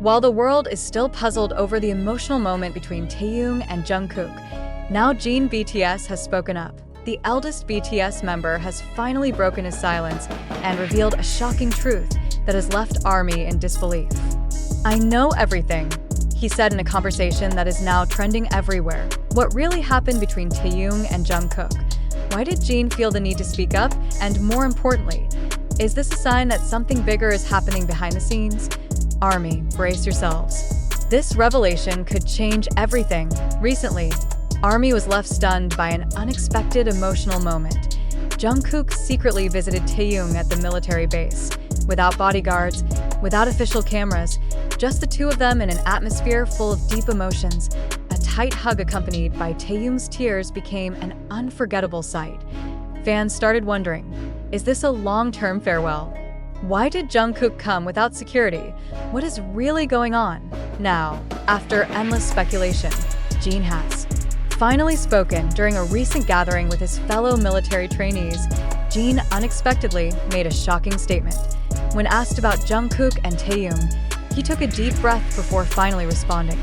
While the world is still puzzled over the emotional moment between Taehyung and Jungkook, now Jin BTS has spoken up. The eldest BTS member has finally broken his silence and revealed a shocking truth that has left ARMY in disbelief. "I know everything," he said in a conversation that is now trending everywhere. What really happened between Taehyung and Jungkook? Why did Jin feel the need to speak up? And more importantly, is this a sign that something bigger is happening behind the scenes? ARMY, brace yourselves. This revelation could change everything. Recently, ARMY was left stunned by an unexpected emotional moment. Jungkook secretly visited Taehyung at the military base. Without bodyguards, without official cameras, just the two of them in an atmosphere full of deep emotions. A tight hug accompanied by Taehyung's tears became an unforgettable sight. Fans started wondering, is this a long-term farewell? Why did Jungkook come without security? What is really going on? Now, after endless speculation, Jin has finally spoken. During a recent gathering with his fellow military trainees, Jin unexpectedly made a shocking statement. When asked about Jungkook and Taehyung, he took a deep breath before finally responding.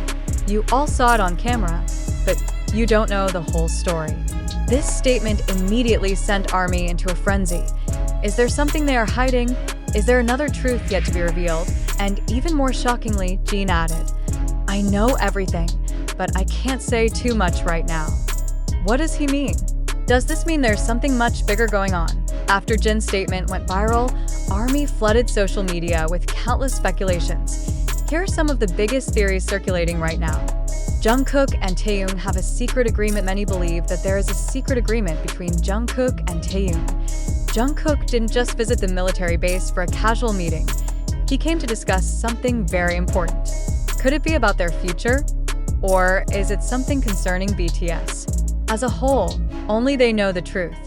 "You all saw it on camera, but you don't know the whole story." This statement immediately sent ARMY into a frenzy. Is there something they are hiding? Is there another truth yet to be revealed? And even more shockingly, Jin added, "I know everything, but I can't say too much right now." What does he mean? Does this mean there's something much bigger going on? After Jin's statement went viral, ARMY flooded social media with countless speculations. Here are some of the biggest theories circulating right now. Jungkook and Taehyung have a secret agreement. Many believe that there is a secret agreement between Jungkook and Taehyung. Jungkook didn't just visit the military base for a casual meeting. He came to discuss something very important. Could it be about their future? Or is it something concerning BTS? As a whole, only they know the truth.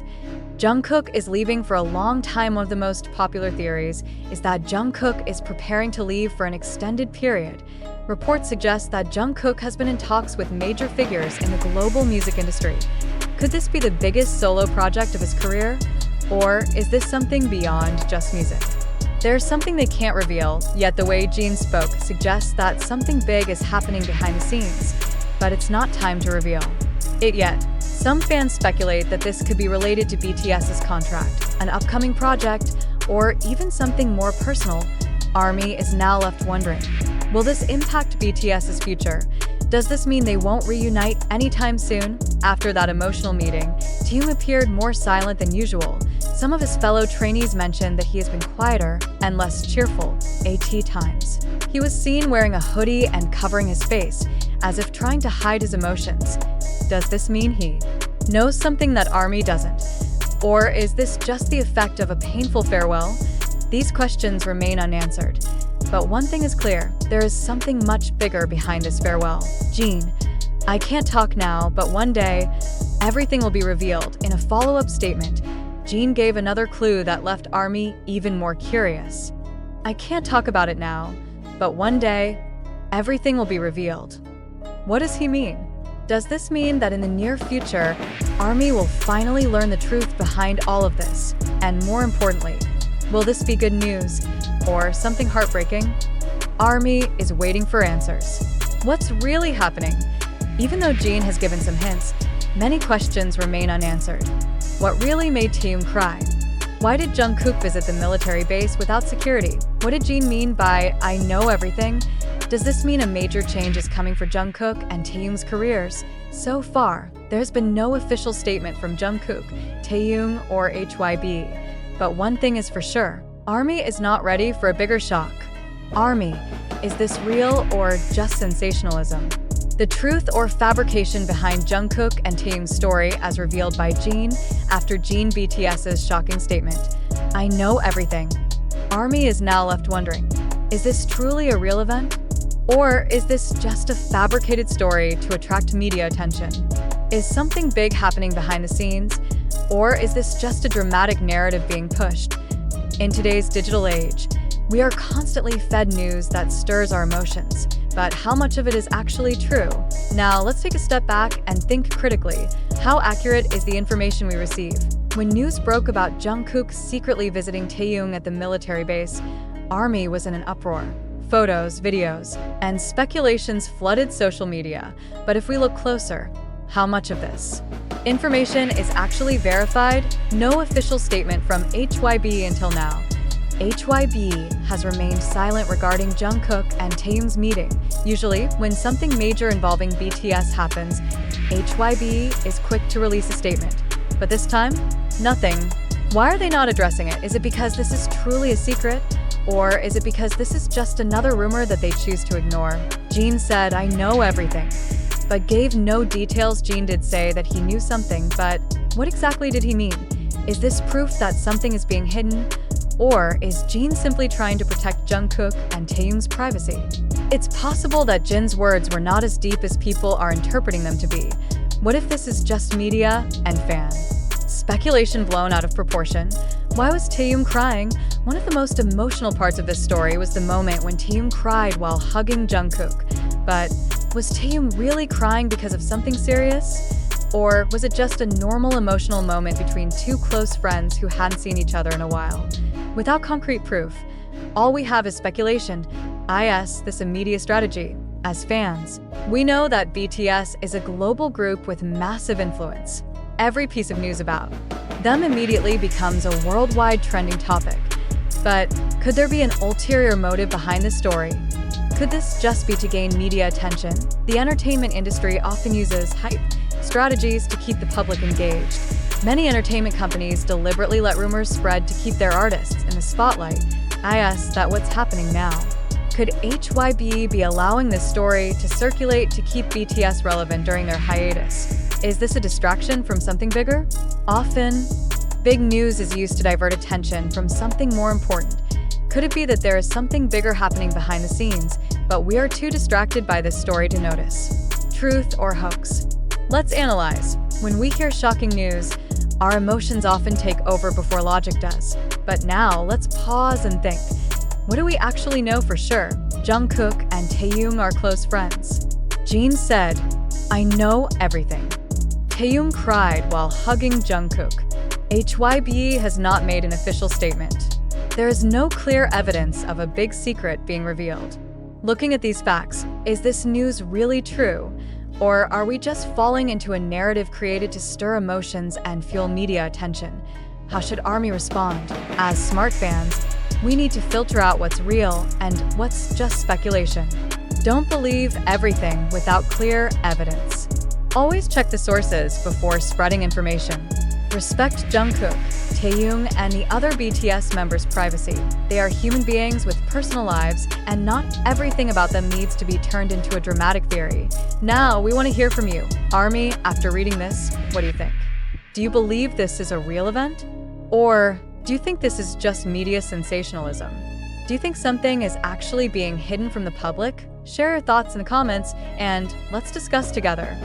Jungkook is leaving for a long time. One of the most popular theories is that Jungkook is preparing to leave for an extended period. Reports suggest that Jungkook has been in talks with major figures in the global music industry. Could this be the biggest solo project of his career? Or is this something beyond just music? There's something they can't reveal, yet the way Jin spoke suggests that something big is happening behind the scenes. But it's not time to reveal it yet. Some fans speculate that this could be related to BTS's contract, an upcoming project, or even something more personal. ARMY is now left wondering, will this impact BTS's future? Does this mean they won't reunite anytime soon? After that emotional meeting, Taehyung appeared more silent than usual. Some of his fellow trainees mentioned that he has been quieter and less cheerful at times. He was seen wearing a hoodie and covering his face, as if trying to hide his emotions. Does this mean he knows something that ARMY doesn't? Or is this just the effect of a painful farewell? These questions remain unanswered. But one thing is clear, there is something much bigger behind this farewell. Jin, I can't talk now, but one day, everything will be revealed. In a follow-up statement, Jin gave another clue that left ARMY even more curious. I can't talk about it now, but one day, everything will be revealed. What does he mean? Does this mean that in the near future, ARMY will finally learn the truth behind all of this? And more importantly, will this be good news or something heartbreaking? ARMY is waiting for answers. What's really happening? Even though Jin has given some hints, many questions remain unanswered. What really made Taehyung cry? Why did Jungkook visit the military base without security? What did Jin mean by "I know everything"? Does this mean a major change is coming for Jungkook and Taehyung's careers? So far, there's been no official statement from Jungkook, Taehyung, or HYB. But one thing is for sure, ARMY is not ready for a bigger shock. ARMY, is this real or just sensationalism? The truth or fabrication behind Jungkook and Taehyung's story as revealed by Jin after Jin BTS's shocking statement, "I know everything." ARMY is now left wondering, is this truly a real event? Or is this just a fabricated story to attract media attention? Is something big happening behind the scenes? Or is this just a dramatic narrative being pushed? In today's digital age, we are constantly fed news that stirs our emotions, but how much of it is actually true? Now, let's take a step back and think critically. How accurate is the information we receive? When news broke about Jungkook secretly visiting Taehyung at the military base, ARMY was in an uproar. photos, videos, and speculations flooded social media. But if we look closer, how much of this information is actually verified? No official statement from HYB until now. HYB has remained silent regarding Jungkook and Taehyung's meeting. Usually, when something major involving BTS happens, HYB is quick to release a statement. But this time, nothing. Why are they not addressing it? Is it because this is truly a secret? Or is it because this is just another rumor that they choose to ignore? Jin said, "I know everything," but gave no details. Jin did say that he knew something, but what exactly did he mean? Is this proof that something is being hidden? Or is Jin simply trying to protect Jungkook and Taehyung's privacy? It's possible that Jin's words were not as deep as people are interpreting them to be. What if this is just media and fans? Speculation blown out of proportion. Why was Taehyung crying? One of the most emotional parts of this story was the moment when Taehyung cried while hugging Jungkook. But was Taehyung really crying because of something serious? Or was it just a normal emotional moment between two close friends who hadn't seen each other in a while? Without concrete proof, all we have is speculation. This a media strategy. As fans, we know that BTS is a global group with massive influence. Every piece of news about them immediately becomes a worldwide trending topic. But could there be an ulterior motive behind this story? Could this just be to gain media attention? The entertainment industry often uses hype strategies to keep the public engaged. Many entertainment companies deliberately let rumors spread to keep their artists in the spotlight. What's happening now? Could HYB be allowing this story to circulate to keep BTS relevant during their hiatus? Is this a distraction from something bigger? Often, big news is used to divert attention from something more important. Could it be that there is something bigger happening behind the scenes, but we are too distracted by this story to notice? Truth or hoax? Let's analyze. When we hear shocking news, our emotions often take over before logic does. But now, let's pause and think. What do we actually know for sure? Jungkook and Taehyung are close friends. Jin said, "I know everything." Taehyung cried while hugging Jungkook. HYB has not made an official statement. There is no clear evidence of a big secret being revealed. Looking at these facts, is this news really true? Or are we just falling into a narrative created to stir emotions and fuel media attention? How should ARMY respond? As smart fans, we need to filter out what's real and what's just speculation. Don't believe everything without clear evidence. Always check the sources before spreading information. Respect Jungkook, Taehyung, and the other BTS members' privacy. They are human beings with personal lives, and not everything about them needs to be turned into a dramatic theory. Now, we want to hear from you. ARMY, after reading this, what do you think? Do you believe this is a real event? Or do you think this is just media sensationalism? Do you think something is actually being hidden from the public? Share your thoughts in the comments, and let's discuss together.